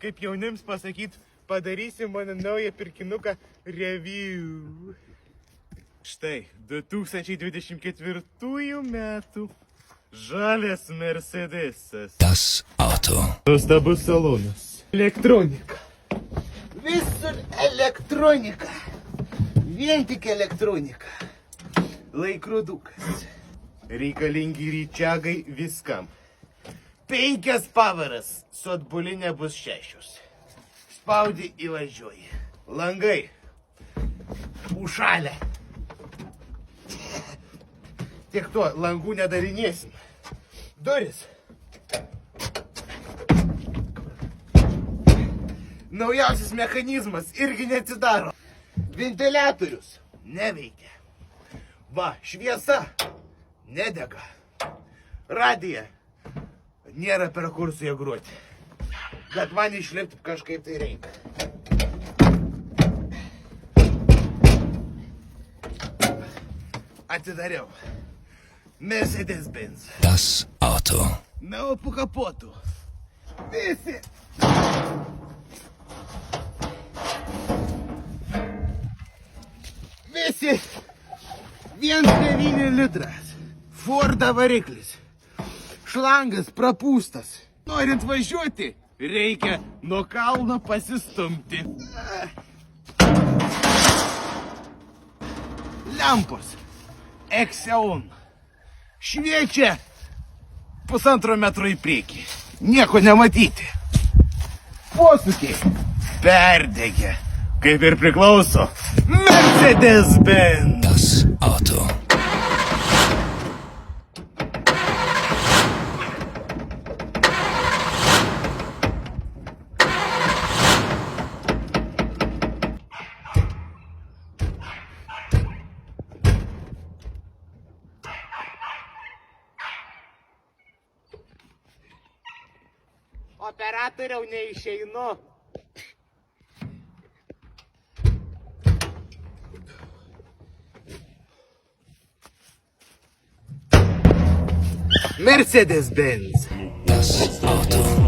kaip jaunims pasakyt, padarysim mano naują pirkinuką review. Štai, 2024 metų žalias Mercedesas. Das Auto. Nuostabus salonas. Elektronika. Visur elektronika. Vien tik elektronika. Laikrodukas. Reikalingi ryčiagai viskam. 5 pavaras, su atbulinė bus 6. Spaudi įvažiuoji. Langai. Užšalę. Tiek to, langų nedarinėsim. Duris. Naujausias mechanizmas irgi neatsidaro. Ventiliatorius neveikia. Va, šviesa nedega. Radija nėra per kur su ją gruoti. Bet man išlipti kažkaip tai reikia. Atidariau. Mercedes-Benz. Das Auto. Na, o po kapotu. Visi. Visi. 1,9 litras. Forda variklis. Šlangas prapūstas. Norint važiuoti, reikia nuo kalno pasistumti. Lempos. Exeon. Šviečia 1,5 metro į priekį. Nieko nematyti. Posūkiai. Perdegė. Kaip ir priklauso. Mercedes-Benz. Das Auto. Operatoriau, neišeinu. Mercedes-Benz. Das Auto.